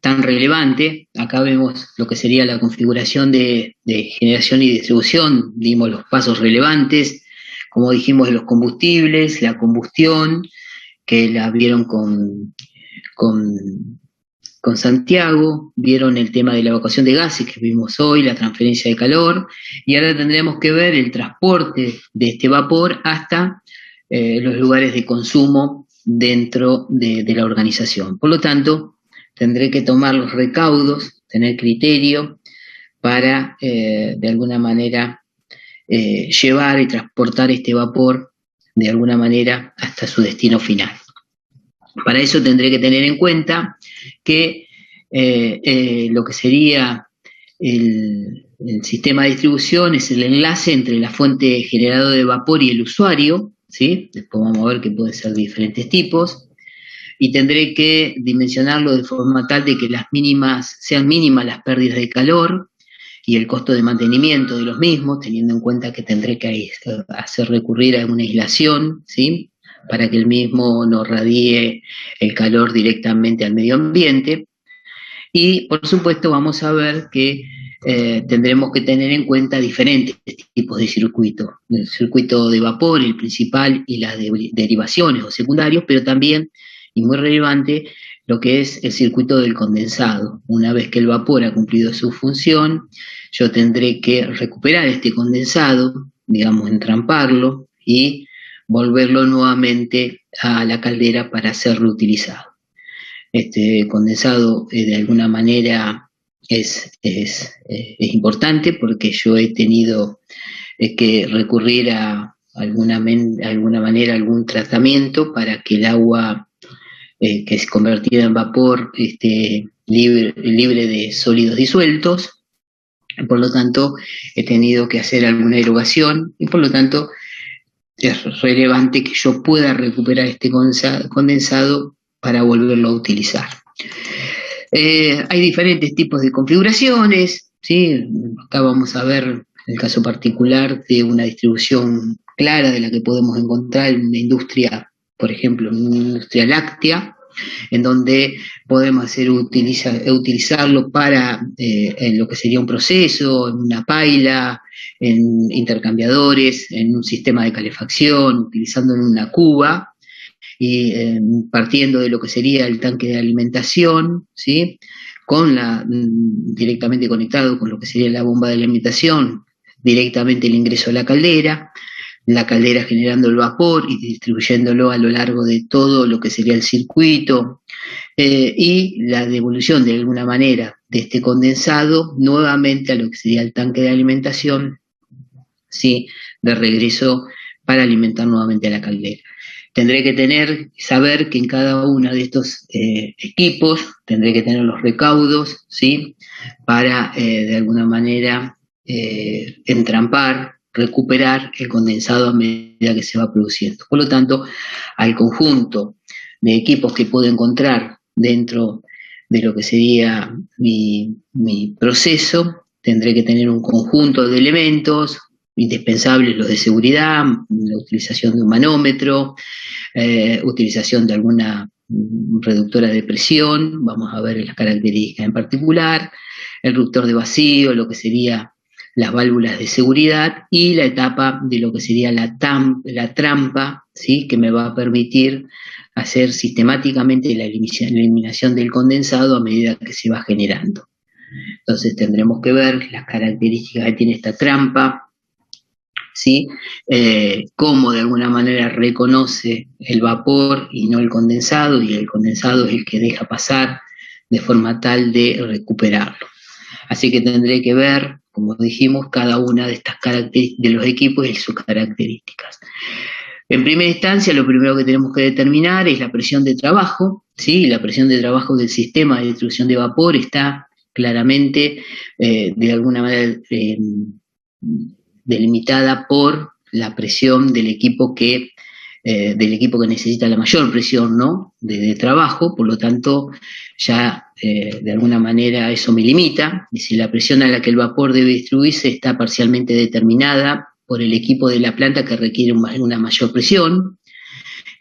tan relevante. Acá vemos lo que sería la configuración de generación y distribución, dimos los pasos relevantes, como dijimos, de los combustibles, la combustión, que la vieron con, con Santiago, vieron el tema de la evacuación de gases que vimos hoy, la transferencia de calor, y ahora tendremos que ver el transporte de este vapor hasta los lugares de consumo dentro de la organización. Por lo tanto, tendré que tomar los recaudos, tener criterio para, de alguna manera, llevar y transportar este vapor de alguna manera hasta su destino final. Para eso tendré que tener en cuenta que lo que sería el sistema de distribución es el enlace entre la fuente generadora de vapor y el usuario, ¿sí? Después vamos a ver que pueden ser de diferentes tipos, y tendré que dimensionarlo de forma tal de que sean mínimas las pérdidas de calor y el costo de mantenimiento de los mismos, teniendo en cuenta que tendré que hacer recurrir a una aislación, ¿sí? Para que el mismo no radie el calor directamente al medio ambiente. Y por supuesto vamos a ver que tendremos que tener en cuenta diferentes tipos de circuitos. El circuito de vapor, el principal, y las derivaciones o secundarios, pero también, y muy relevante, lo que es el circuito del condensado. Una vez que el vapor ha cumplido su función, yo tendré que recuperar este condensado, digamos, entramparlo y volverlo nuevamente a la caldera para ser reutilizado. Este condensado de alguna manera es importante porque yo he tenido que recurrir a alguna manera, algún tratamiento para que el agua que es convertida en vapor esté libre de sólidos disueltos. Por lo tanto, he tenido que hacer alguna erogación y por lo tanto es relevante que yo pueda recuperar este condensado para volverlo a utilizar. Hay diferentes tipos de configuraciones, ¿sí? Acá vamos a ver el caso particular de una distribución clara de la que podemos encontrar en una industria, por ejemplo, en una industria láctea, en donde podemos utilizarlo para en lo que sería un proceso, en una paila, en intercambiadores, en un sistema de calefacción, utilizando en una cuba, y partiendo de lo que sería el tanque de alimentación, ¿sí? Directamente conectado con lo que sería la bomba de alimentación, directamente el ingreso a la caldera generando el vapor y distribuyéndolo a lo largo de todo lo que sería el circuito, y la devolución de alguna manera de este condensado nuevamente a lo que sería el tanque de alimentación, ¿sí? De regreso para alimentar nuevamente a la caldera. Tendré que saber que en cada uno de estos equipos tendré que tener los recaudos, ¿sí? Para de alguna manera entrampar, recuperar el condensado a medida que se va produciendo. Por lo tanto, al conjunto de equipos que puedo encontrar dentro de lo que sería mi proceso, tendré que tener un conjunto de elementos indispensables, los de seguridad, la utilización de un manómetro, utilización de alguna reductora de presión, vamos a ver las características en particular, el reductor de vacío, lo que sería las válvulas de seguridad y la etapa de lo que sería la trampa, ¿sí? Que me va a permitir hacer sistemáticamente la eliminación del condensado a medida que se va generando. Entonces tendremos que ver las características que tiene esta trampa, ¿sí? Cómo de alguna manera reconoce el vapor y no el condensado, y el condensado es el que deja pasar de forma tal de recuperarlo. Así que tendré que ver, como dijimos, cada una de estas características de los equipos y sus características. En primera instancia, lo primero que tenemos que determinar es la presión de trabajo, ¿sí? La presión de trabajo del sistema de distribución de vapor está claramente, de alguna manera, delimitada por la presión del equipo que necesita la mayor presión, ¿no? de trabajo. Por lo tanto, ya de alguna manera eso me limita, y si la presión a la que el vapor debe distribuirse está parcialmente determinada por el equipo de la planta que requiere una mayor presión,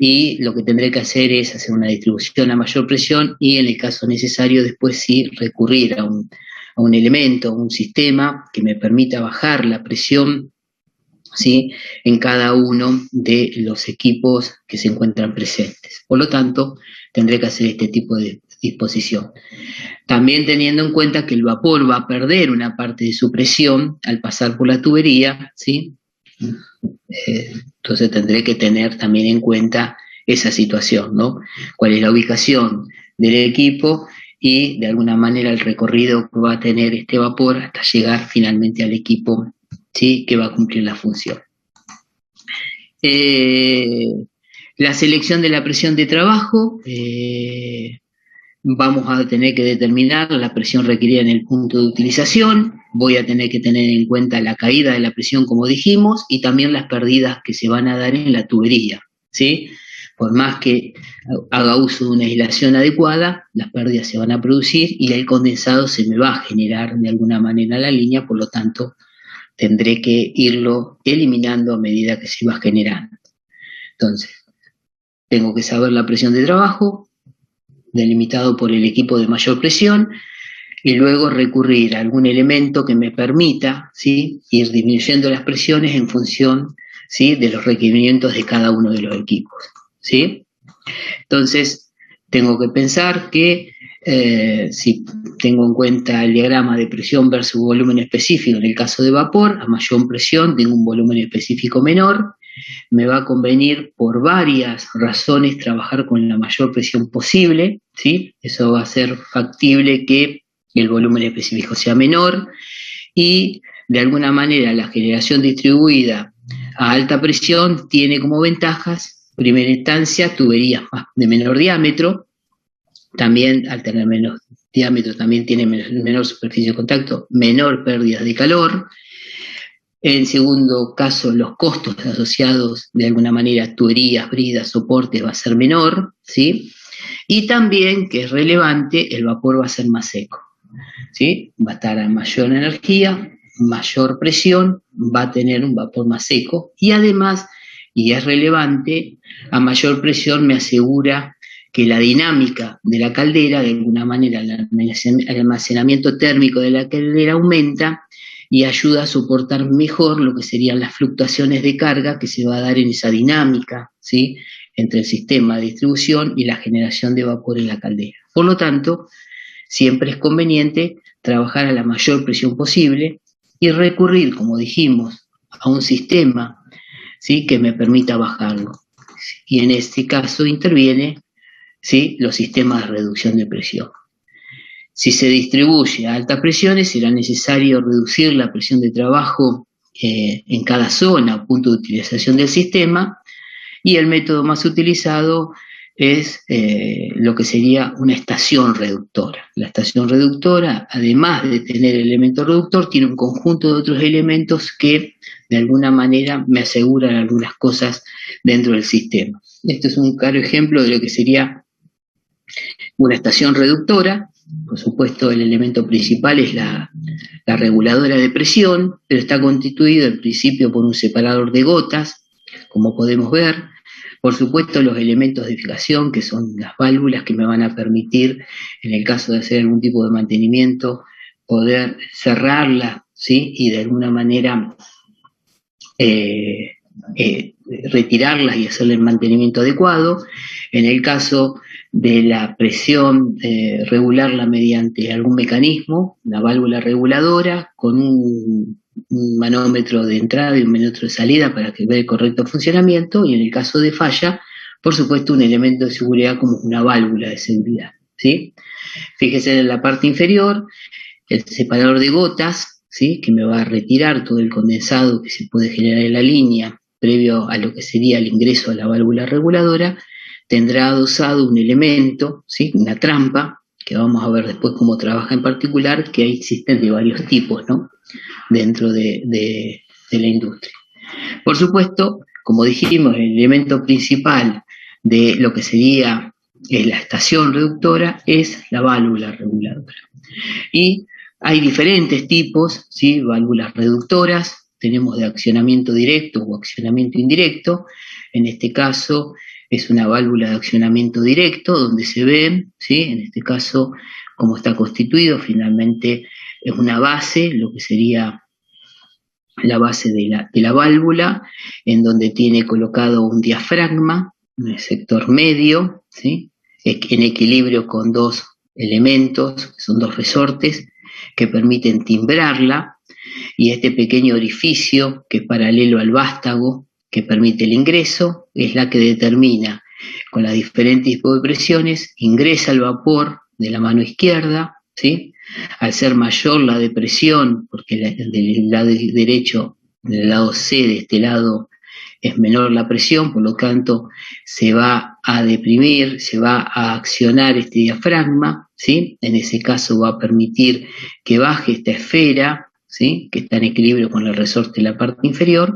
y lo que tendré que hacer es hacer una distribución a mayor presión y en el caso necesario después sí recurrir a un elemento, a un sistema que me permita bajar la presión, ¿sí?, en cada uno de los equipos que se encuentran presentes. Por lo tanto, tendré que hacer este tipo de disposición. También teniendo en cuenta que el vapor va a perder una parte de su presión al pasar por la tubería, ¿sí? Entonces tendré que tener también en cuenta esa situación, ¿no? Cuál es la ubicación del equipo y de alguna manera el recorrido que va a tener este vapor hasta llegar finalmente al equipo, ¿sí?, que va a cumplir la función. La selección de la presión de trabajo, vamos a tener que determinar la presión requerida en el punto de utilización, voy a tener que tener en cuenta la caída de la presión, como dijimos, y también las pérdidas que se van a dar en la tubería, ¿sí? Por más que haga uso de una aislación adecuada, las pérdidas se van a producir y el condensado se me va a generar de alguna manera en la línea, por lo tanto, tendré que irlo eliminando a medida que se va generando. Entonces, tengo que saber la presión de trabajo, delimitado por el equipo de mayor presión, y luego recurrir a algún elemento que me permita, ¿sí?, ir disminuyendo las presiones en función, ¿sí?, de los requerimientos de cada uno de los equipos, ¿sí? Entonces, tengo que pensar que si tengo en cuenta el diagrama de presión versus volumen específico, en el caso de vapor, a mayor presión tengo un volumen específico menor, me va a convenir por varias razones trabajar con la mayor presión posible, ¿sí? Eso va a hacer factible que el volumen específico sea menor y de alguna manera la generación distribuida a alta presión tiene como ventajas, en primera instancia, tuberías de menor diámetro, también al tener menos diámetro también tiene menor superficie de contacto, menor pérdida de calor. En segundo caso, los costos asociados de alguna manera a tuberías, bridas, soportes va a ser menor, ¿sí? Y también, que es relevante, el vapor va a ser más seco, ¿sí? Va a estar a mayor energía, mayor presión, va a tener un vapor más seco y además, y es relevante, a mayor presión me asegura que la dinámica de la caldera, de alguna manera el almacenamiento térmico de la caldera aumenta y ayuda a soportar mejor lo que serían las fluctuaciones de carga que se va a dar en esa dinámica, ¿sí?, entre el sistema de distribución y la generación de vapor en la caldera. Por lo tanto, siempre es conveniente trabajar a la mayor presión posible y recurrir, como dijimos, a un sistema, ¿sí?, que me permita bajarlo. Y en este caso interviene, ¿sí?, los sistemas de reducción de presión. Si se distribuye a altas presiones, será necesario reducir la presión de trabajo en cada zona o punto de utilización del sistema, y el método más utilizado es lo que sería una estación reductora. La estación reductora, además de tener el elemento reductor, tiene un conjunto de otros elementos que de alguna manera me aseguran algunas cosas dentro del sistema. Este es un claro ejemplo de lo que sería una estación reductora. Por supuesto, el elemento principal es la reguladora de presión, pero está constituido en principio por un separador de gotas, como podemos ver. Por supuesto, los elementos de fijación, que son las válvulas que me van a permitir, en el caso de hacer algún tipo de mantenimiento, poder cerrarla, ¿sí?, y de alguna manera retirarlas y hacerle el mantenimiento adecuado. En el caso de la presión, regularla mediante algún mecanismo, la válvula reguladora, con un manómetro de entrada y un manómetro de salida para que vea el correcto funcionamiento, y en el caso de falla, por supuesto, un elemento de seguridad como una válvula de seguridad, ¿sí? Fíjese en la parte inferior, el separador de gotas, ¿sí?, que me va a retirar todo el condensado que se puede generar en la línea previo a lo que sería el ingreso a la válvula reguladora. Tendrá adosado un elemento, ¿sí?, una trampa, que vamos a ver después cómo trabaja en particular, que existen de varios tipos, ¿no?, dentro de la industria. Por supuesto, como dijimos, el elemento principal de lo que sería la estación reductora es la válvula reguladora. Y hay diferentes tipos, ¿sí?, válvulas reductoras. Tenemos de accionamiento directo o accionamiento indirecto. En este caso, es una válvula de accionamiento directo donde se ve, ¿sí? En este caso, cómo está constituido, finalmente es una base, lo que sería la base de la válvula, en donde tiene colocado un diafragma en el sector medio, ¿sí? En equilibrio con dos elementos, que son dos resortes, que permiten timbrarla, y este pequeño orificio, que es paralelo al vástago, que permite el ingreso, es la que determina, con las diferentes tipos de presiones, ingresa el vapor de la mano izquierda, ¿sí? Al ser mayor la depresión, porque del lado derecho, del lado C de este lado, es menor la presión, por lo tanto se va a deprimir, se va a accionar este diafragma, ¿sí? En ese caso va a permitir que baje esta esfera, ¿sí? Que está en equilibrio con el resorte de la parte inferior,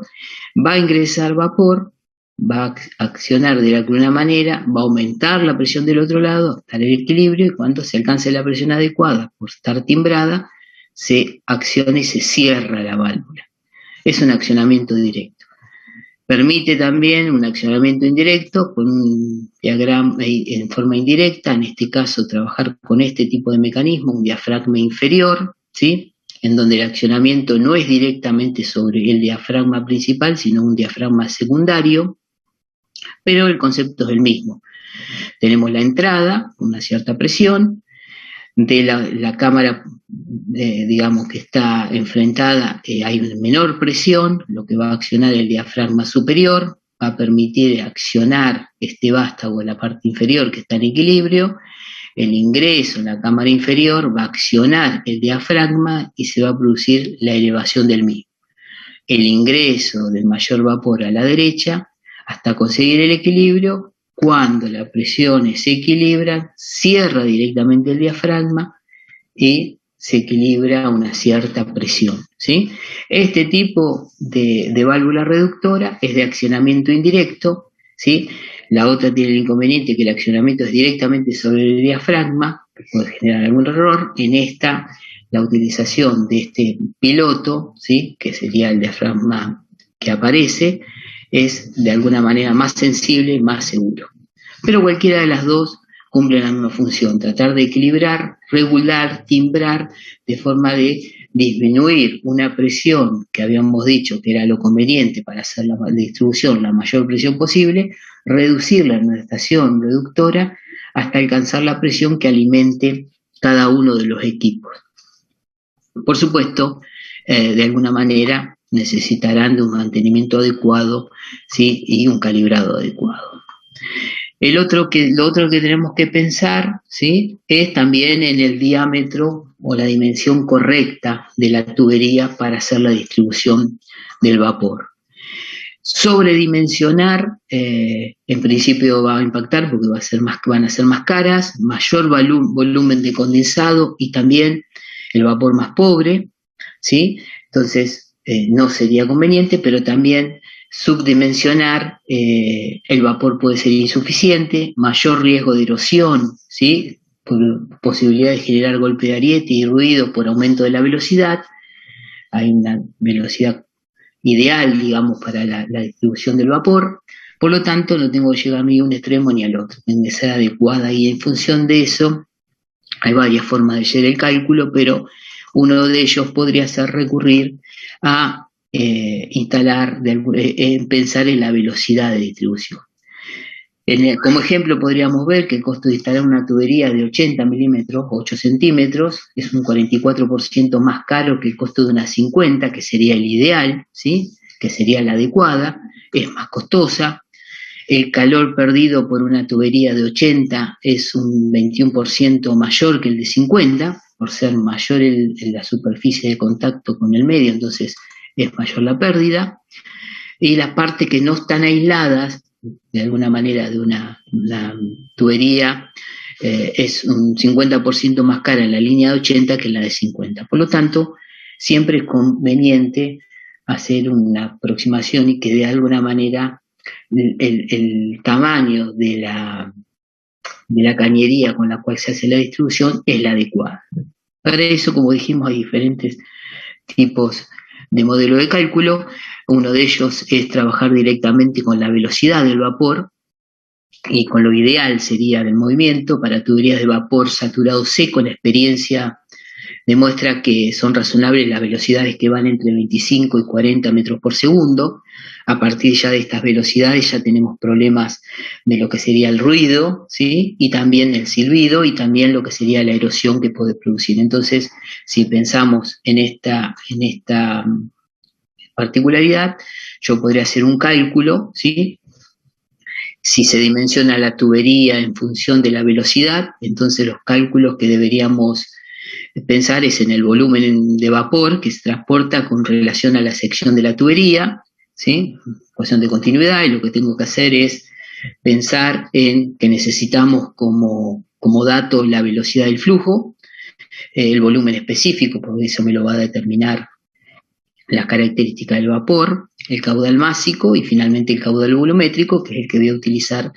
va a ingresar vapor, va a accionar de alguna manera, va a aumentar la presión del otro lado, estar en equilibrio, y cuando se alcance la presión adecuada por estar timbrada, se acciona y se cierra la válvula. Es un accionamiento directo. Permite también un accionamiento indirecto con un diagrama en forma indirecta, en este caso trabajar con este tipo de mecanismo, un diafragma inferior, ¿sí? En donde el accionamiento no es directamente sobre el diafragma principal, sino un diafragma secundario, pero el concepto es el mismo. Tenemos la entrada, una cierta presión, de la cámara, digamos, que está enfrentada, hay una menor presión, lo que va a accionar el diafragma superior, va a permitir accionar este vástago en la parte inferior que está en equilibrio, el ingreso en la cámara inferior va a accionar el diafragma y se va a producir la elevación del mismo. El ingreso del mayor vapor a la derecha hasta conseguir el equilibrio. Cuando las presiones se equilibran, cierra directamente el diafragma y se equilibra a una cierta presión, ¿sí? Este tipo de válvula reductora es de accionamiento indirecto, ¿sí? La otra tiene el inconveniente que el accionamiento es directamente sobre el diafragma, que puede generar algún error. En esta, la utilización de este piloto, ¿sí? Que sería el diafragma que aparece, es de alguna manera más sensible, más seguro. Pero cualquiera de las dos cumple la misma función, tratar de equilibrar, regular, timbrar, de forma de disminuir una presión que habíamos dicho que era lo conveniente para hacer la distribución la mayor presión posible, reducirla en una estación reductora hasta alcanzar la presión que alimente cada uno de los equipos. Por supuesto, de alguna manera necesitarán de un mantenimiento adecuado, ¿sí? Y un calibrado adecuado. Lo otro que tenemos que pensar, ¿sí? Es también en el diámetro o la dimensión correcta de la tubería para hacer la distribución del vapor. Sobredimensionar, en principio va a impactar porque van a ser más caras, mayor volumen de condensado y también el vapor más pobre, ¿sí? Entonces, no sería conveniente, pero también subdimensionar, el vapor puede ser insuficiente, mayor riesgo de erosión, ¿sí? Por posibilidad de generar golpe de ariete y ruido por aumento de la velocidad. Hay una velocidad ideal, digamos, para la distribución del vapor. Por lo tanto, no tengo que llegar ni a un extremo ni al otro, tiene que ser adecuada, y en función de eso hay varias formas de hacer el cálculo, pero uno de ellos podría ser recurrir a pensar en la velocidad de distribución. Como ejemplo podríamos ver que el costo de instalar una tubería de 80 milímetros, 8 centímetros, es un 44% más caro que el costo de una 50, que sería el ideal, ¿sí? Que sería la adecuada, es más costosa. El calor perdido por una tubería de 80 es un 21% mayor que el de 50, por ser mayor la superficie de contacto con el medio, entonces es mayor la pérdida. Y las partes que no están aisladas, de alguna manera, de una tubería, es un 50% más cara en la línea de 80 que en la de 50. Por lo tanto, siempre es conveniente hacer una aproximación y que de alguna manera el tamaño de la cañería con la cual se hace la distribución es la adecuada. Para eso, como dijimos, hay diferentes tipos de modelo de cálculo. Uno de ellos es trabajar directamente con la velocidad del vapor, y con lo ideal sería del movimiento. Para tuberías de vapor saturado seco, la experiencia demuestra que son razonables las velocidades que van entre 25 y 40 metros por segundo. A partir ya de estas velocidades ya tenemos problemas de lo que sería el ruido, ¿sí? Y también el silbido y también lo que sería la erosión que puede producir. Entonces, si pensamos en esta particularidad, yo podría hacer un cálculo, ¿sí? Si se dimensiona la tubería en función de la velocidad, entonces los cálculos que deberíamos pensar es en el volumen de vapor que se transporta con relación a la sección de la tubería, ¿sí? Ecuación de continuidad, y lo que tengo que hacer es pensar en que necesitamos como dato la velocidad del flujo, el volumen específico, porque eso me lo va a determinar las características del vapor, el caudal másico y finalmente el caudal volumétrico, que es el que voy a utilizar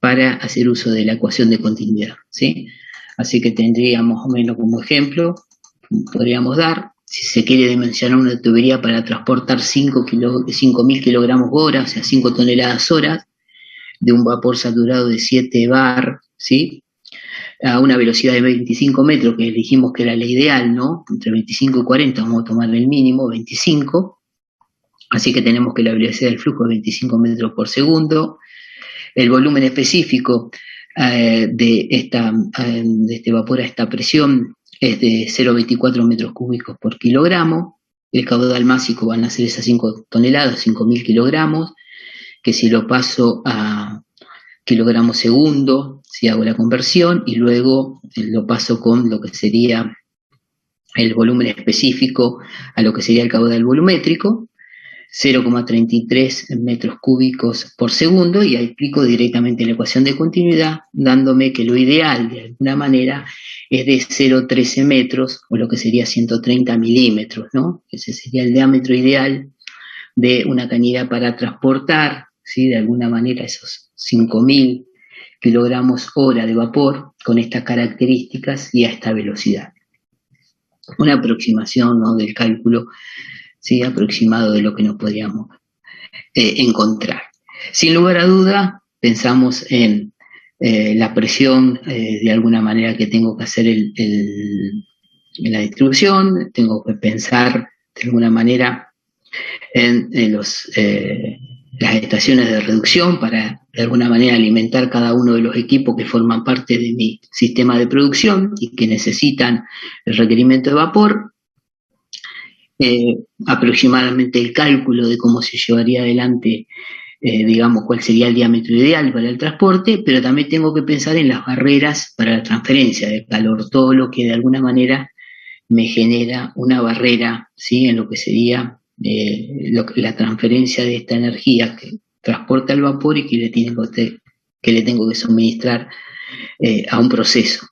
para hacer uso de la ecuación de continuidad, ¿sí? Así que tendríamos más o menos como ejemplo, podríamos dar, si se quiere dimensionar una tubería para transportar 5.000 kilogramos hora, o sea, 5 toneladas horas, de un vapor saturado de 7 bar, ¿sí? A una velocidad de 25 metros, que elegimos que era la ideal, ¿no? Entre 25 y 40, vamos a tomar el mínimo, 25. Así que tenemos que la velocidad del flujo es 25 metros por segundo. El volumen específico de este vapor a esta presión es de 0,24 metros cúbicos por kilogramo. El caudal másico van a ser esas 5 toneladas, 5.000 kilogramos, que si lo paso a kilogramos segundo, si hago la conversión, y luego lo paso con lo que sería el volumen específico a lo que sería el caudal volumétrico, 0,33 metros cúbicos por segundo, y ahí aplico directamente la ecuación de continuidad, dándome que lo ideal, de alguna manera, es de 0,13 metros, o lo que sería 130 milímetros, ¿no? Ese sería el diámetro ideal de una cañería para transportar, ¿sí? De alguna manera esos 5.000 kilogramos hora de vapor con estas características y a esta velocidad. Una aproximación, ¿no?, del cálculo, ¿sí?, aproximado de lo que nos podríamos encontrar. Sin lugar a duda, pensamos en la presión de alguna manera que tengo que hacer en la distribución, tengo que pensar de alguna manera en las estaciones de reducción para de alguna manera alimentar cada uno de los equipos que forman parte de mi sistema de producción y que necesitan el requerimiento de vapor. Aproximadamente el cálculo de cómo se llevaría adelante, digamos, cuál sería el diámetro ideal para el transporte, pero también tengo que pensar en las barreras para la transferencia de calor, todo lo que de alguna manera me genera una barrera, ¿sí?, en lo que sería la transferencia de esta energía que transporta el vapor y que le tengo que suministrar a un proceso.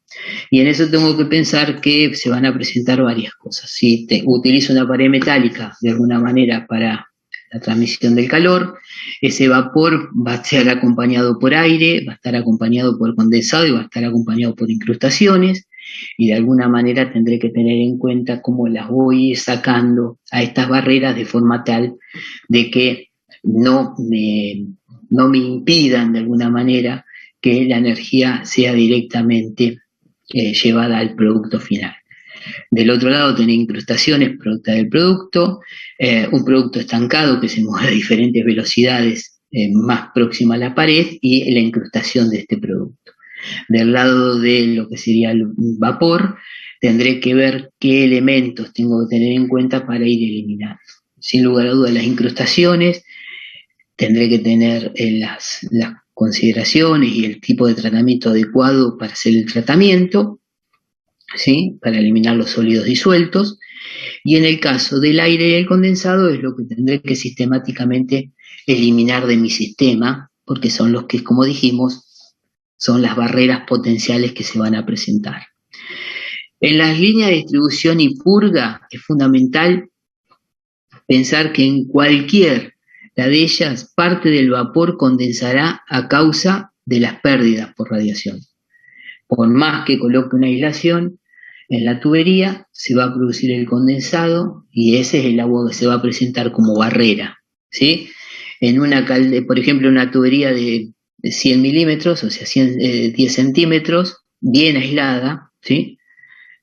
Y en eso tengo que pensar que se van a presentar varias cosas. Si utilizo una pared metálica de alguna manera para la transmisión del calor, ese vapor va a estar acompañado por aire, va a estar acompañado por condensado y va a estar acompañado por incrustaciones, y de alguna manera tendré que tener en cuenta cómo las voy sacando a estas barreras de forma tal de que no me impidan de alguna manera que la energía sea directamente llevada al producto final. Del otro lado tener incrustaciones producto del producto, un producto estancado que se mueve a diferentes velocidades más próxima a la pared, y la incrustación de este producto. Del lado de lo que sería el vapor, tendré que ver qué elementos tengo que tener en cuenta para ir eliminando. Sin lugar a dudas, las incrustaciones, tendré que tener las consideraciones y el tipo de tratamiento adecuado para hacer el tratamiento, ¿sí?, para eliminar los sólidos disueltos. Y en el caso del aire y el condensado es lo que tendré que sistemáticamente eliminar de mi sistema, porque son los que, como dijimos, son las barreras potenciales que se van a presentar. En las líneas de distribución y purga es fundamental pensar que en cualquiera de ellas parte del vapor condensará a causa de las pérdidas por radiación. Por más que coloque una aislación en la tubería, se va a producir el condensado y ese es el agua que se va a presentar como barrera, ¿sí? En por ejemplo, una tubería de 100 milímetros, o sea, 10 centímetros, bien aislada, ¿sí?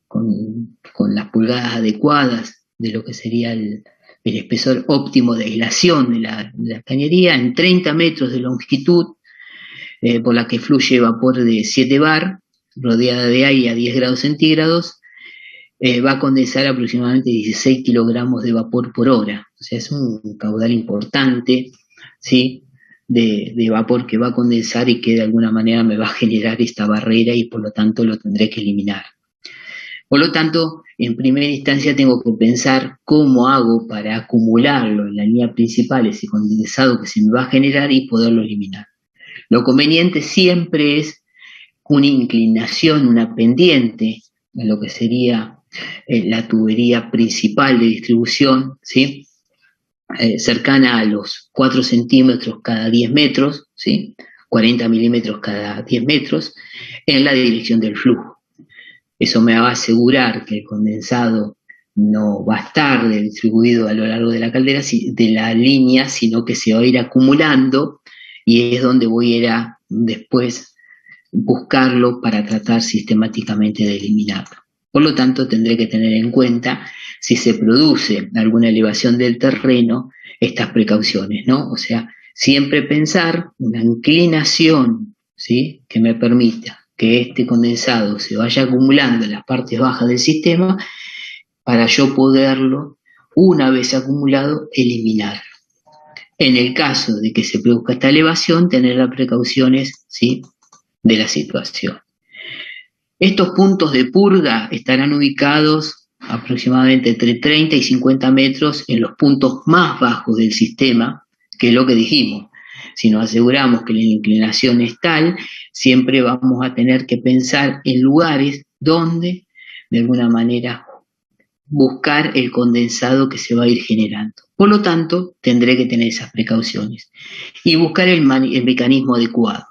Con las pulgadas adecuadas de lo que sería el espesor óptimo de aislación de la cañería, en 30 metros de longitud, por la que fluye vapor de 7 bar, rodeada de aire a 10 grados centígrados, va a condensar aproximadamente 16 kilogramos de vapor por hora. O sea, es un caudal importante, ¿sí? De vapor que va a condensar y que de alguna manera me va a generar esta barrera y por lo tanto lo tendré que eliminar. Por lo tanto, en primera instancia tengo que pensar cómo hago para acumularlo en la línea principal, ese condensado que se me va a generar y poderlo eliminar. Lo conveniente siempre es una inclinación, una pendiente, en lo que sería la tubería principal de distribución, ¿sí? Cercana a los 4 centímetros cada 10 metros, ¿sí? 40 milímetros cada 10 metros, en la dirección del flujo. Eso me va a asegurar que el condensado no va a estar distribuido a lo largo de la caldera, de la línea, sino que se va a ir acumulando y es donde voy a ir a después buscarlo para tratar sistemáticamente de eliminarlo. Por lo tanto, tendré que tener en cuenta si se produce alguna elevación del terreno, estas precauciones, ¿no? O sea, siempre pensar una inclinación, ¿sí? Que me permita que este condensado se vaya acumulando en las partes bajas del sistema para yo poderlo, una vez acumulado, eliminarlo. En el caso de que se produzca esta elevación, tener las precauciones, ¿sí? De la situación. Estos puntos de purga estarán ubicados aproximadamente entre 30 y 50 metros en los puntos más bajos del sistema, que es lo que dijimos. Si nos aseguramos que la inclinación es tal, siempre vamos a tener que pensar en lugares donde, de alguna manera, buscar el condensado que se va a ir generando. Por lo tanto, tendré que tener esas precauciones y buscar el mecanismo adecuado.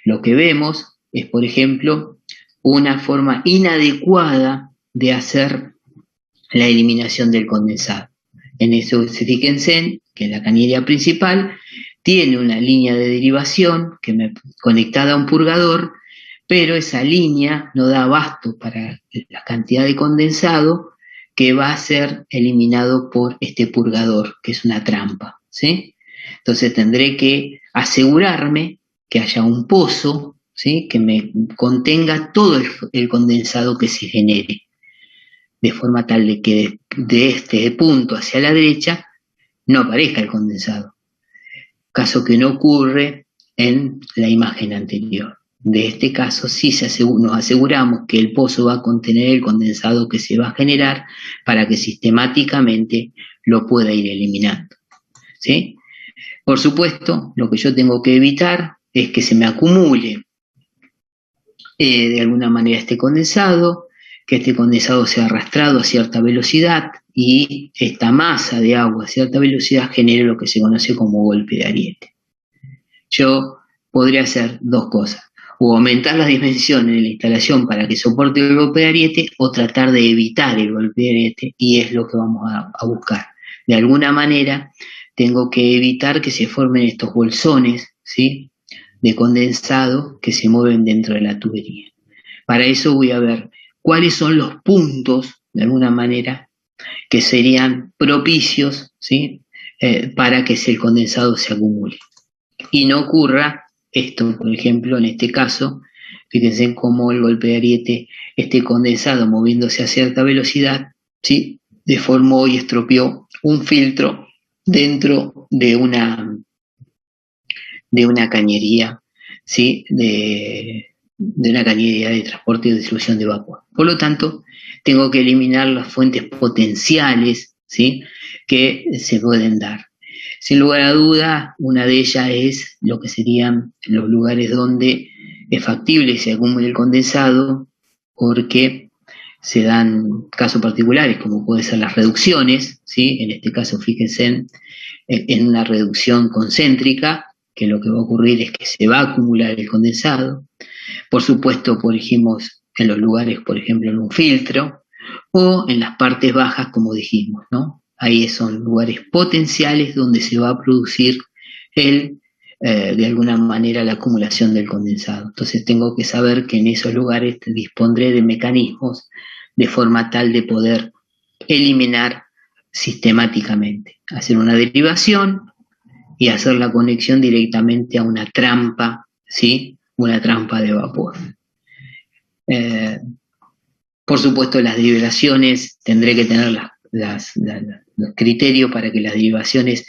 Lo que vemos es, por ejemplo, una forma inadecuada de hacer la eliminación del condensado. En eso, fíjense que la cañería principal tiene una línea de derivación conectada a un purgador, pero esa línea no da abasto para la cantidad de condensado que va a ser eliminado por este purgador, que es una trampa, ¿sí? Entonces tendré que asegurarme que haya un pozo, ¿sí? Que me contenga todo el condensado que se genere, de forma tal de que de este punto hacia la derecha no aparezca el condensado, caso que no ocurre en la imagen anterior. De este caso sí nos aseguramos que el pozo va a contener el condensado que se va a generar para que sistemáticamente lo pueda ir eliminando, ¿sí? Por supuesto, lo que yo tengo que evitar es que se me acumule de alguna manera este condensado, que este condensado sea arrastrado a cierta velocidad y esta masa de agua a cierta velocidad genere lo que se conoce como golpe de ariete. Yo podría hacer dos cosas, o aumentar las dimensiones de la instalación para que soporte el golpe de ariete, o tratar de evitar el golpe de ariete, y es lo que vamos a buscar. De alguna manera, tengo que evitar que se formen estos bolsones, ¿sí? De condensado que se mueven dentro de la tubería. Para eso voy a ver cuáles son los puntos, de alguna manera, que serían propicios, ¿sí? Para que el condensado se acumule. Y no ocurra esto, por ejemplo, en este caso, fíjense cómo el golpe de ariete, este condensado moviéndose a cierta velocidad, ¿sí? Deformó y estropeó un filtro dentro de una cañería, ¿sí? De una cañería de transporte y distribución de vapor. Por lo tanto, tengo que eliminar las fuentes potenciales, ¿sí? Que se pueden dar. Sin lugar a duda, una de ellas es lo que serían los lugares donde es factible se acumule el condensado, porque se dan casos particulares, como pueden ser las reducciones, ¿sí? En este caso, fíjense en una reducción concéntrica, que lo que va a ocurrir es que se va a acumular el condensado. Por supuesto, por ejemplo, en los lugares, por ejemplo, en un filtro, o en las partes bajas, como dijimos, ¿no? Ahí son lugares potenciales donde se va a producir el de alguna manera la acumulación del condensado. Entonces tengo que saber que en esos lugares dispondré de mecanismos de forma tal de poder eliminar sistemáticamente, hacer una derivación y hacer la conexión directamente a una trampa, ¿sí? Una trampa de vapor. Por supuesto, las derivaciones, tendré que tener los criterios para que las derivaciones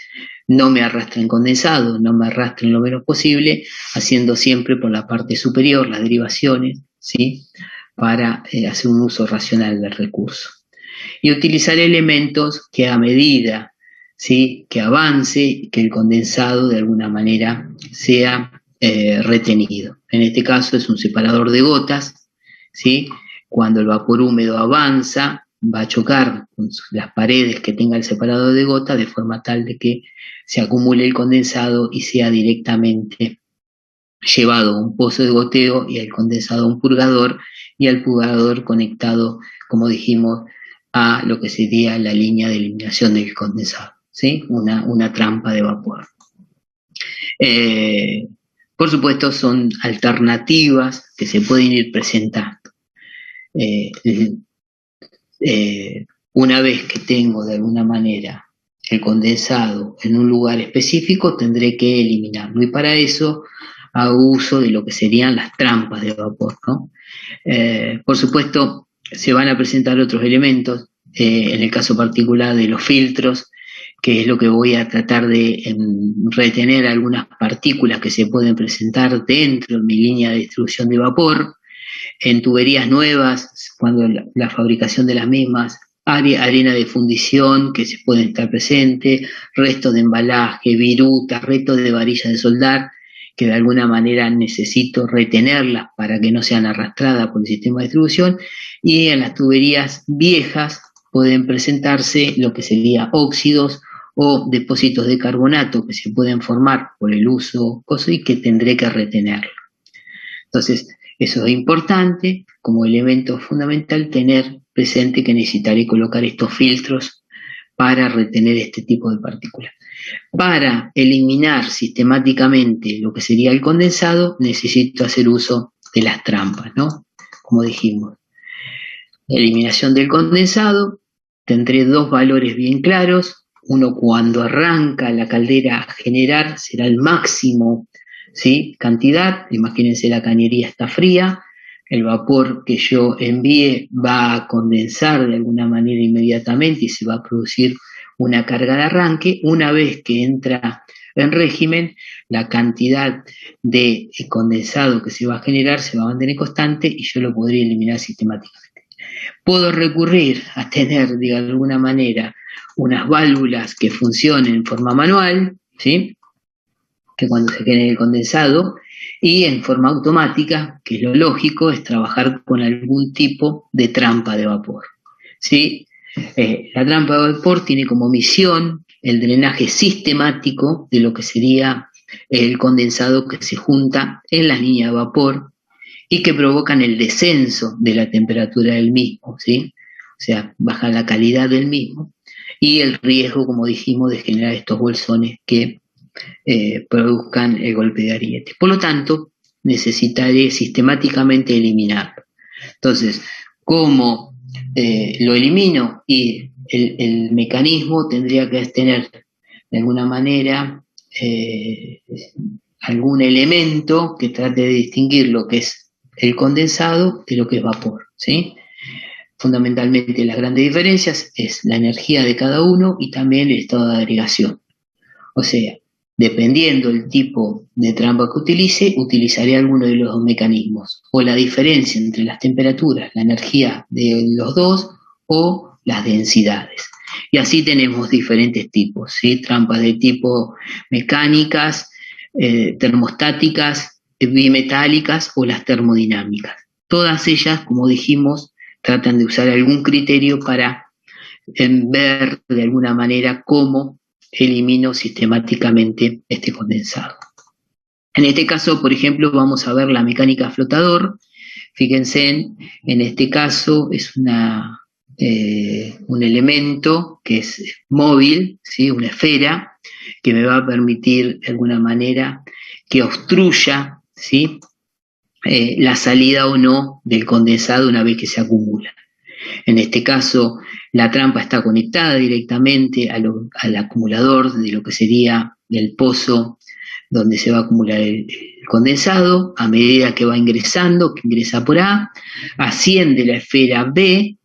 no me arrastren condensado, no me arrastren lo menos posible, haciendo siempre por la parte superior las derivaciones, ¿sí? Para hacer un uso racional del recurso. Y utilizar elementos que a medida, ¿sí?, que avance, que el condensado de alguna manera sea retenido. En este caso es un separador de gotas, ¿sí? Cuando el vapor húmedo avanza, va a chocar con las paredes que tenga el separador de gota de forma tal de que se acumule el condensado y sea directamente llevado a un pozo de goteo y el condensado a un purgador y al purgador conectado, como dijimos, a lo que sería la línea de eliminación del condensado, ¿sí? Una trampa de vapor. Por supuesto, son alternativas que se pueden ir presentando. Una vez que tengo de alguna manera el condensado en un lugar específico, tendré que eliminarlo. Y para eso hago uso de lo que serían las trampas de vapor, ¿no? Por supuesto, se van a presentar otros elementos, en el caso particular de los filtros, que es lo que voy a tratar de retener algunas partículas que se pueden presentar dentro de mi línea de distribución de vapor. En tuberías nuevas, cuando la fabricación de las mismas, arena de fundición que se pueden estar presentes, restos de embalaje, virutas, restos de varillas de soldar, que de alguna manera necesito retenerlas para que no sean arrastradas por el sistema de distribución, y en las tuberías viejas pueden presentarse lo que sería óxidos o depósitos de carbonato que se pueden formar por el uso y que tendré que retenerlo. Entonces, eso es importante como elemento fundamental tener presente que necesitaré colocar estos filtros para retener este tipo de partículas. Para eliminar sistemáticamente lo que sería el condensado, necesito hacer uso de las trampas, ¿no? Como dijimos, eliminación del condensado, tendré dos valores bien claros. Uno, cuando arranca la caldera a generar, será el máximo, ¿sí?, cantidad. Imagínense, la cañería está fría, el vapor que yo envíe va a condensar de alguna manera inmediatamente y se va a producir una carga de arranque. Una vez que entra en régimen, la cantidad de condensado que se va a generar se va a mantener constante y yo lo podría eliminar sistemáticamente. Puedo recurrir a tener, de alguna manera, unas válvulas que funcionen en forma manual, ¿sí?, que cuando se genere el condensado, y en forma automática, que es lo lógico, es trabajar con algún tipo de trampa de vapor, ¿sí? La trampa de vapor tiene como misión el drenaje sistemático de lo que sería el condensado que se junta en las líneas de vapor y que provocan el descenso de la temperatura del mismo, ¿sí? O sea, baja la calidad del mismo y el riesgo, como dijimos, de generar estos bolsones que produzcan el golpe de ariete. Por lo tanto, necesitaré sistemáticamente eliminarlo. Entonces, ¿cómo lo elimino? Y el mecanismo tendría que tener, de alguna manera, algún elemento que trate de distinguir lo que es el condensado de lo que es vapor, ¿sí? Fundamentalmente, las grandes diferencias es la energía de cada uno y también el estado de agregación. O sea, dependiendo del tipo de trampa que utilice, utilizaré alguno de los dos mecanismos, o la diferencia entre las temperaturas, la energía de los dos, o las densidades. Y así tenemos diferentes tipos, ¿sí? Trampas de tipo mecánicas, termostáticas, bimetálicas o las termodinámicas. Todas ellas, como dijimos, tratan de usar algún criterio para ver de alguna manera cómo elimino sistemáticamente este condensado. En este caso, por ejemplo, vamos a ver la mecánica flotador. Fíjense, en este caso es una un elemento que es móvil, ¿sí? Una esfera, que me va a permitir de alguna manera que obstruya, ¿sí? La salida o no del condensado una vez que se acumula. En este caso, la trampa está conectada directamente al acumulador de lo que sería el pozo donde se va a acumular el condensado. A medida que va ingresando, que ingresa por A, asciende la esfera B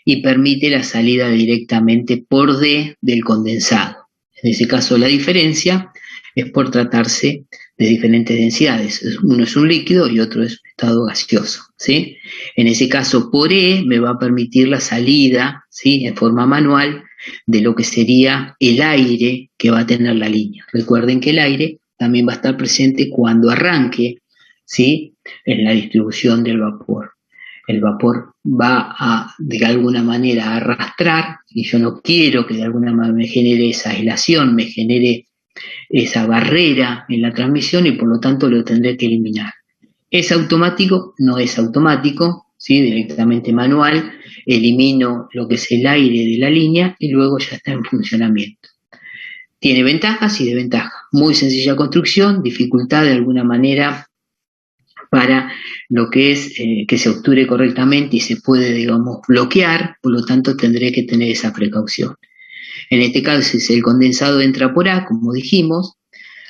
y permite la salida directamente por D del condensado. En ese caso, la diferencia es por tratarse de diferentes densidades. Uno es un líquido y otro es un estado gaseoso, ¿sí? En ese caso, por E me va a permitir la salida, ¿sí? En forma manual de lo que sería el aire que va a tener la línea. Recuerden que el aire también va a estar presente cuando arranque, ¿sí? En la distribución del vapor. El vapor va a, de alguna manera, a arrastrar, y yo no quiero que de alguna manera me genere esa aislación, me genere esa barrera en la transmisión, y por lo tanto lo tendré que eliminar. ¿Es automático? No es automático, ¿sí? Directamente manual, elimino lo que es el aire de la línea y luego ya está en funcionamiento. Tiene ventajas y desventajas. Muy sencilla construcción, dificultad de alguna manera para lo que es que se obture correctamente y se puede, digamos, bloquear, por lo tanto tendré que tener esa precaución. En este caso, si el condensado entra por A, como dijimos,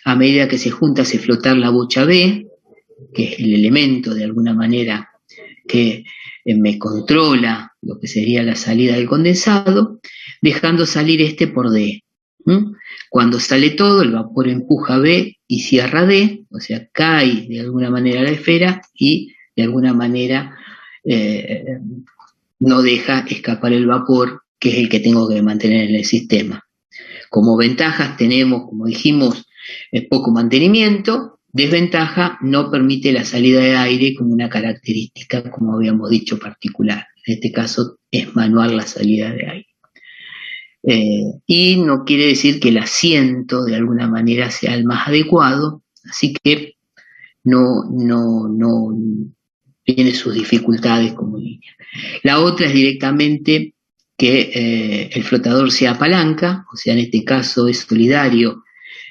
a medida que se junta hace flotar la bocha B, que es el elemento de alguna manera que me controla lo que sería la salida del condensado, dejando salir este por D. Cuando sale todo, el vapor empuja B y cierra D, o sea, cae de alguna manera la esfera y de alguna manera no deja escapar el vapor, que es el que tengo que mantener en el sistema. Como ventajas tenemos, como dijimos, poco mantenimiento. Desventaja, no permite la salida de aire como una característica, como habíamos dicho, particular. En este caso es manual la salida de aire. Y no quiere decir que el asiento de alguna manera sea el más adecuado, así que no tiene sus dificultades como línea. La otra es directamente que el flotador sea palanca, o sea, en este caso es solidario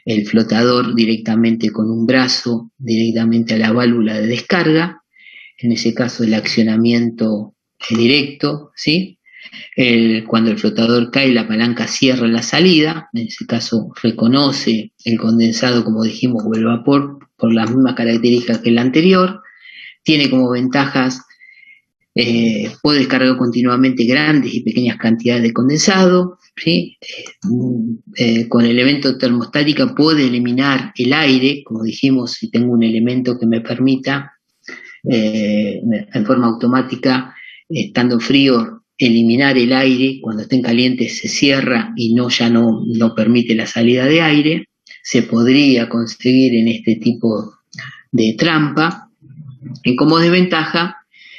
el flotador directamente con un brazo directamente a la válvula de descarga, en ese caso el accionamiento es directo, ¿sí? Cuando el flotador cae, la palanca cierra la salida, en ese caso reconoce el condensado, como dijimos, o el vapor, por las mismas características que el anterior. Tiene como ventajas, puede descargar continuamente grandes y pequeñas cantidades de condensado, ¿sí? Con el elemento termostática puede eliminar el aire, como dijimos, si tengo un elemento que me permita en forma automática, estando frío, eliminar el aire. Cuando estén calientes se cierra y ya no permite la salida de aire. Se podría conseguir en este tipo de trampa. Y como desventaja,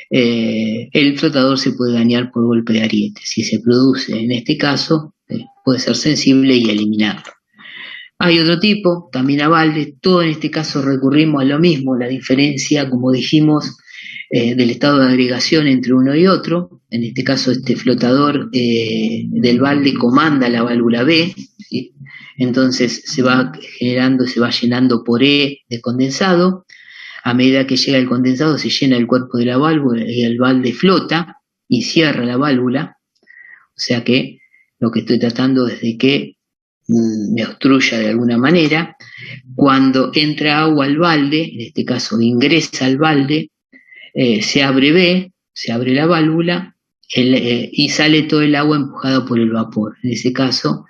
el flotador se puede dañar por golpe de ariete. Si se produce en este caso, puede ser sensible y eliminarlo. Hay otro tipo, también a balde. Todo en este caso recurrimos a lo mismo. La diferencia, como dijimos, del estado de agregación entre uno y otro. En este caso, este flotador del balde comanda la válvula B, ¿sí? Entonces se va generando, se va llenando por E de condensado. A medida que llega el condensado, se llena el cuerpo de la válvula y el balde flota y cierra la válvula. O sea que lo que estoy tratando es de que me obstruya de alguna manera. Cuando entra agua al balde, en este caso ingresa al balde, se abre B, se abre la válvula y sale todo el agua empujada por el vapor. En ese caso,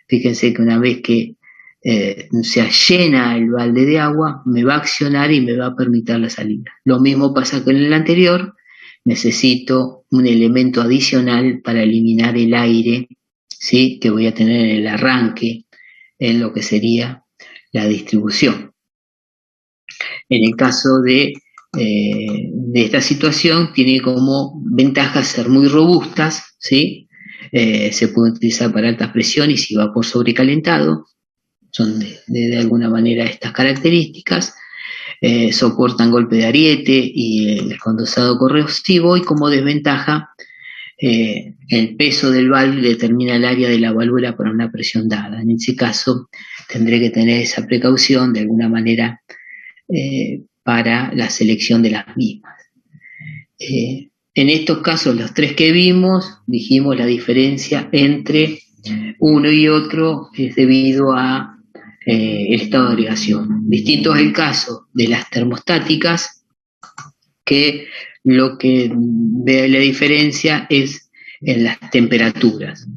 fíjense que una vez que se llena el balde de agua, me va a accionar y me va a permitir la salida. Lo mismo pasa con el anterior. Necesito un elemento adicional para eliminar el aire, ¿sí? Que voy a tener en el arranque, en lo que sería la distribución. En el caso de esta situación, tiene como ventaja ser muy robustas, ¿sí? Se puede utilizar para altas presiones y vapor sobrecalentado. Son de alguna manera estas características. Soportan golpe de ariete y el condensado corrosivo. Y como desventaja, el peso del valve determina el área de la válvula para una presión dada. En ese caso tendré que tener esa precaución de alguna manera para la selección de las mismas. En estos casos, los tres que vimos, dijimos la diferencia entre uno y otro es debido a el estado de agregación. Distinto es el caso de las termostáticas, que lo que ve la diferencia es en las temperaturas.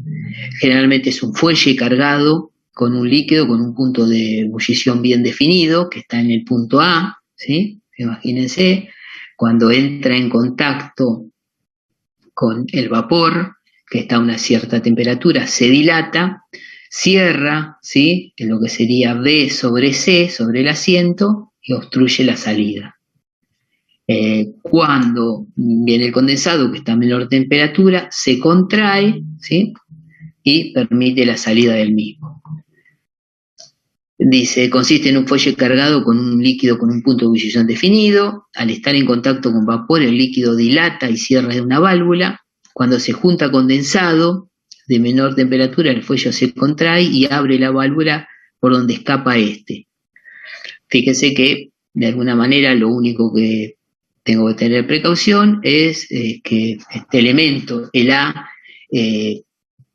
Generalmente es un fuelle cargado con un líquido con un punto de ebullición bien definido, que está en el punto A, ¿sí? Imagínense, cuando entra en contacto con el vapor, que está a una cierta temperatura, se dilata, cierra, ¿sí?, en lo que sería B sobre C, sobre el asiento, y obstruye la salida. Cuando viene el condensado, que está a menor temperatura, se contrae, ¿sí?, y permite la salida del mismo. Dice, consiste en un fuelle cargado con un líquido con un punto de ebullición definido. Al estar en contacto con vapor, el líquido dilata y cierra de una válvula. Cuando se junta condensado de menor temperatura, el fuelle se contrae y abre la válvula por donde escapa este. Fíjese que, de alguna manera, lo único que tengo que tener precaución es que este elemento, el A,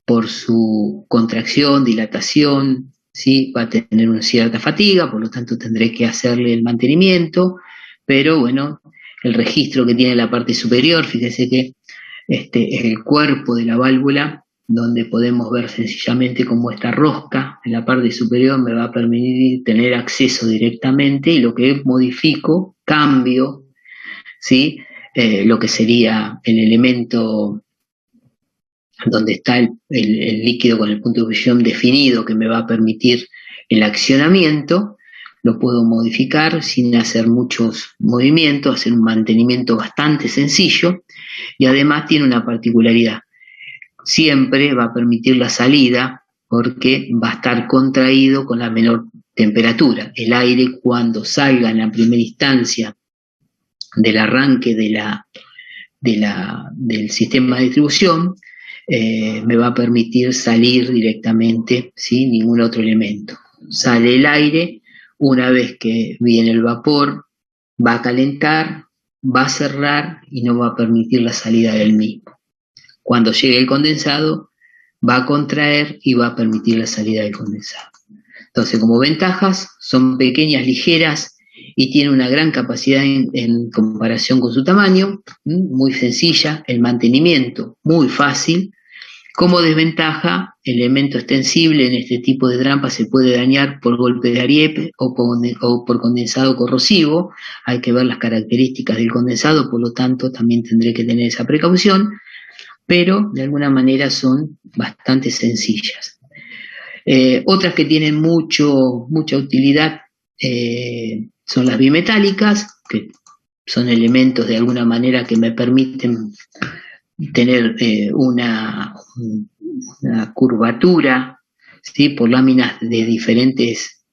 por su contracción, dilatación, ¿sí?, va a tener una cierta fatiga, por lo tanto tendré que hacerle el mantenimiento, pero bueno, el registro que tiene en la parte superior, fíjese que este es el cuerpo de la válvula, donde podemos ver sencillamente cómo esta rosca en la parte superior me va a permitir tener acceso directamente, y lo que modifico, cambio, ¿sí?, lo que sería el elemento donde está el líquido con el punto de ebullición definido, que me va a permitir el accionamiento, lo puedo modificar sin hacer muchos movimientos, hacer un mantenimiento bastante sencillo, y además tiene una particularidad: siempre va a permitir la salida porque va a estar contraído con la menor temperatura. El aire, cuando salga en la primera instancia del arranque del sistema de distribución, me va a permitir salir directamente sin ningún otro elemento. Sale el aire, una vez que viene el vapor, va a calentar, va a cerrar y no va a permitir la salida del mismo. Cuando llegue el condensado, va a contraer y va a permitir la salida del condensado. Entonces, como ventajas, son pequeñas, ligeras, y tiene una gran capacidad en comparación con su tamaño, muy sencilla, el mantenimiento muy fácil. Como desventaja, el elemento extensible en este tipo de trampa se puede dañar por golpe de ariete o por condensado corrosivo. Hay que ver las características del condensado, por lo tanto también tendré que tener esa precaución, pero de alguna manera son bastante sencillas. Otras que tienen mucha utilidad son las bimetálicas, que son elementos de alguna manera que me permiten tener una curvatura, ¿sí?, por láminas de diferentes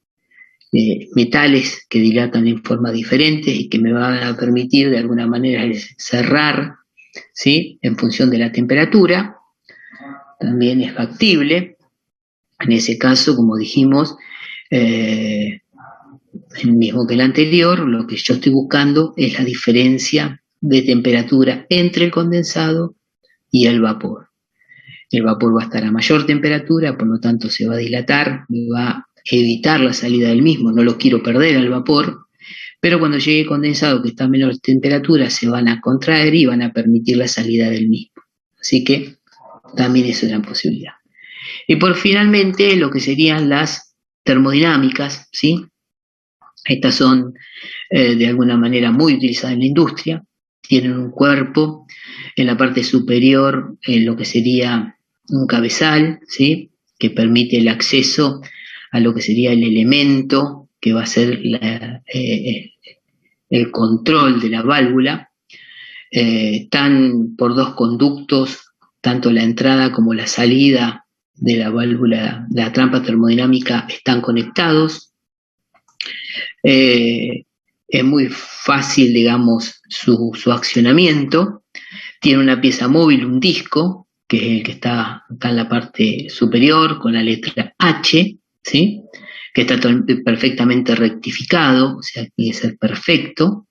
metales que dilatan en formas diferentes y que me van a permitir de alguna manera cerrar, ¿sí?, en función de la temperatura. También es factible. En ese caso, como dijimos, el mismo que el anterior, lo que yo estoy buscando es la diferencia de temperatura entre el condensado y el vapor. El vapor va a estar a mayor temperatura, por lo tanto se va a dilatar, me va a evitar la salida del mismo, no lo quiero perder al vapor, pero cuando llegue el condensado, que está a menor temperatura, se van a contraer y van a permitir la salida del mismo. Así que también es una posibilidad. Y por finalmente, lo que serían las termodinámicas, ¿sí? Estas son de alguna manera muy utilizadas en la industria. Tienen un cuerpo en la parte superior, en lo que sería un cabezal, ¿sí?, que permite el acceso a lo que sería el elemento que va a ser el control de la válvula. Están por dos conductos, tanto la entrada como la salida de la válvula, la trampa termodinámica, están conectados. Es muy fácil, digamos, su accionamiento, tiene una pieza móvil, un disco, que es el que está acá en la parte superior, con la letra H, ¿sí? Que está perfectamente rectificado, o sea, tiene que ser perfecto,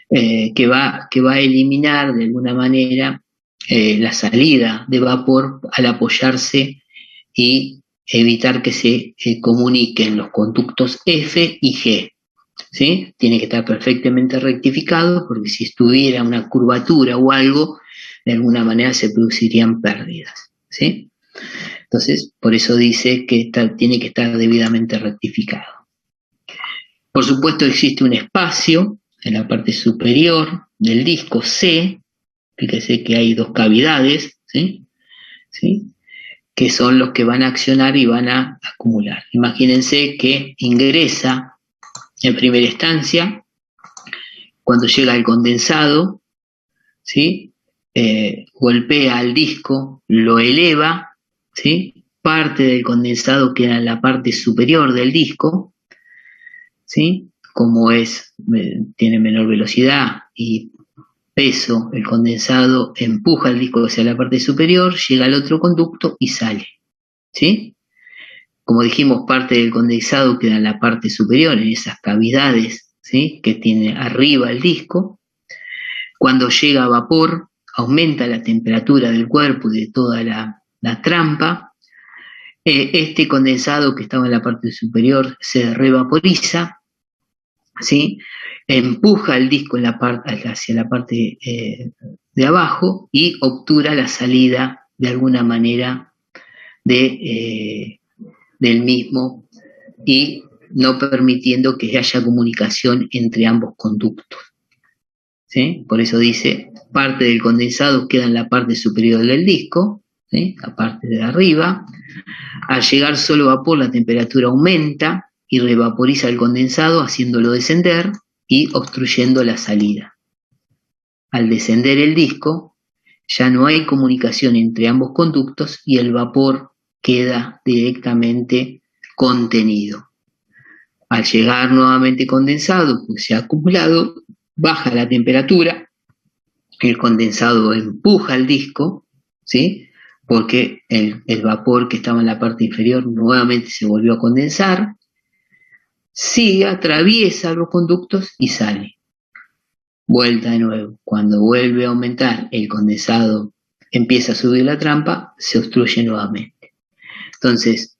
que va a eliminar de alguna manera la salida de vapor al apoyarse y evitar que se comuniquen los conductos F y G. ¿Sí? Tiene que estar perfectamente rectificado, porque si estuviera una curvatura o algo, de alguna manera se producirían pérdidas. ¿Sí? Entonces, por eso dice que tiene que estar debidamente rectificado. Por supuesto, existe un espacio en la parte superior del disco C, fíjese que hay dos cavidades, ¿sí? ¿Sí? Que son los que van a accionar y van a acumular. Imagínense que ingresa en primera instancia, cuando llega el condensado, ¿sí? Golpea al disco, lo eleva, ¿sí? Parte del condensado queda en la parte superior del disco, ¿sí? Como tiene menor velocidad y peso, el condensado empuja el disco hacia la parte superior, llega al otro conducto y sale, ¿sí? Como dijimos, parte del condensado queda en la parte superior, en esas cavidades, ¿sí? Que tiene arriba el disco. Cuando llega a vapor, aumenta la temperatura del cuerpo y de toda la trampa. Este condensado que estaba en la parte superior se revaporiza, ¿sí? Empuja el disco hacia la parte de abajo y obtura la salida de alguna manera del mismo, y no permitiendo que haya comunicación entre ambos conductos. ¿Sí? Por eso dice, parte del condensado queda en la parte superior del disco, ¿sí? La parte de arriba. Al llegar solo vapor, la temperatura aumenta y revaporiza el condensado, haciéndolo descender y obstruyendo la salida. Al descender el disco, ya no hay comunicación entre ambos conductos y el vapor queda directamente contenido. Al llegar nuevamente condensado, pues se ha acumulado, baja la temperatura, el condensado empuja el disco, ¿sí? Porque el vapor que estaba en la parte inferior nuevamente se volvió a condensar, sigue, atraviesa los conductos y sale. Vuelta de nuevo. Cuando vuelve a aumentar el condensado, empieza a subir la trampa, se obstruye nuevamente. Entonces,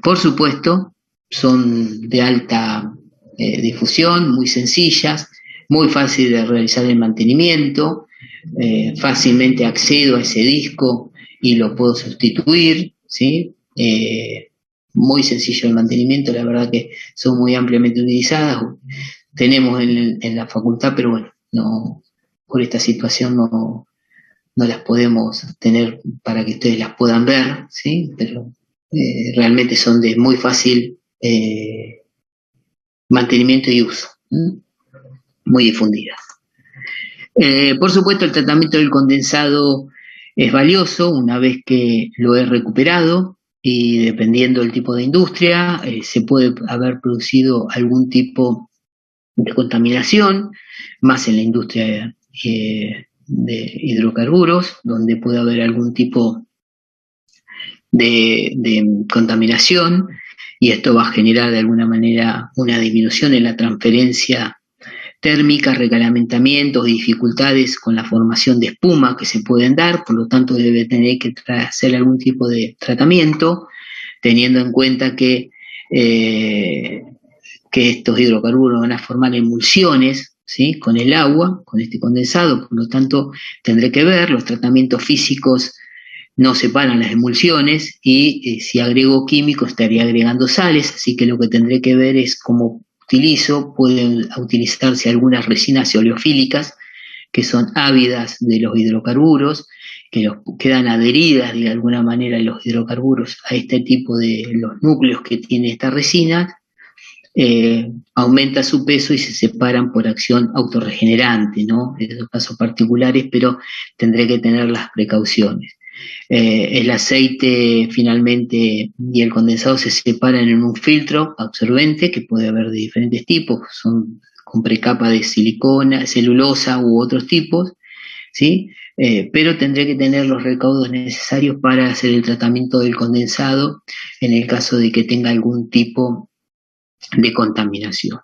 por supuesto, son de alta difusión, muy sencillas, muy fácil de realizar el mantenimiento, fácilmente accedo a ese disco y lo puedo sustituir, ¿sí? Muy sencillo el mantenimiento, la verdad que son muy ampliamente utilizadas, tenemos en la facultad, pero bueno, no, por esta situación no las podemos tener para que ustedes las puedan ver, ¿sí? Pero realmente son de muy fácil mantenimiento y uso, muy difundidas. Por supuesto, el tratamiento del condensado es valioso una vez que lo he recuperado, y dependiendo del tipo de industria, se puede haber producido algún tipo de contaminación, más en la industria de hidrocarburos, donde puede haber algún tipo de contaminación, y esto va a generar de alguna manera una disminución en la transferencia térmica, recalentamientos, dificultades con la formación de espuma que se pueden dar, por lo tanto debe tener que hacer algún tipo de tratamiento, teniendo en cuenta que estos hidrocarburos van a formar emulsiones, ¿sí? Con el agua, con este condensado, por lo tanto tendré que ver, los tratamientos físicos no separan las emulsiones, y si agrego químicos estaría agregando sales, así que lo que tendré que ver es cómo utilizo. Pueden utilizarse algunas resinas oleofílicas que son ávidas de los hidrocarburos, que quedan adheridas de alguna manera los hidrocarburos a este tipo de los núcleos que tiene esta resina. Aumenta su peso y se separan por acción autorregenerante, ¿no? En esos casos particulares, pero tendré que tener las precauciones. El aceite finalmente y el condensado se separan en un filtro absorbente, que puede haber de diferentes tipos, son con precapa de silicona, celulosa u otros tipos, ¿sí? Pero tendré que tener los recaudos necesarios para hacer el tratamiento del condensado en el caso de que tenga algún tipo de contaminación.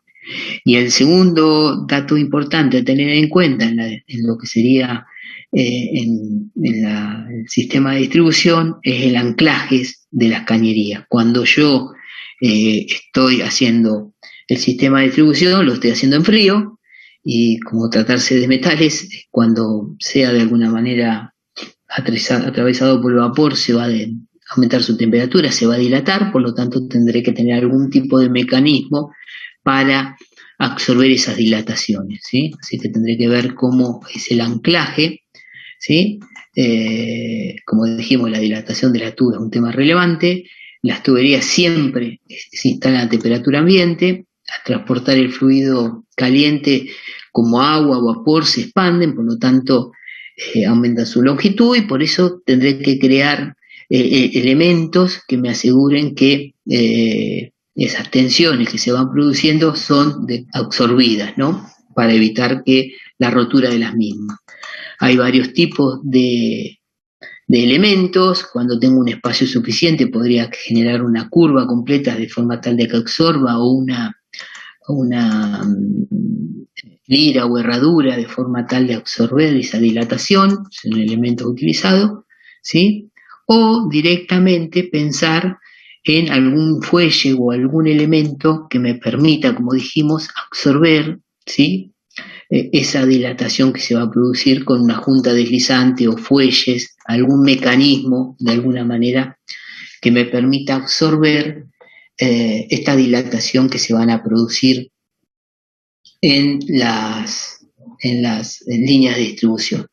Y el segundo dato importante a tener en cuenta en lo que sería el sistema de distribución es el anclaje de las cañerías. Cuando yo estoy haciendo el sistema de distribución, lo estoy haciendo en frío, y como tratarse de metales, cuando sea de alguna manera atravesado por el vapor, se va a aumentar su temperatura, se va a dilatar, por lo tanto tendré que tener algún tipo de mecanismo para absorber esas dilataciones, ¿sí? Así que tendré que ver cómo es el anclaje, ¿sí? Como dijimos, la dilatación de la tuba es un tema relevante. Las tuberías siempre se instalan a temperatura ambiente. Al transportar el fluido caliente como agua o vapor se expanden, por lo tanto aumenta su longitud, y por eso tendré que crear elementos que me aseguren que esas tensiones que se van produciendo son absorbidas, ¿no? Para evitar que la rotura de las mismas. Hay varios tipos de elementos. Cuando tengo un espacio suficiente podría generar una curva completa de forma tal de que absorba, o una lira o herradura de forma tal de absorber esa dilatación, son elementos utilizados, ¿sí? O directamente pensar en algún fuelle o algún elemento que me permita, como dijimos, absorber, ¿sí? Esa dilatación que se va a producir con una junta deslizante o fuelles, algún mecanismo de alguna manera que me permita absorber esta dilatación que se van a producir en las líneas de distribución.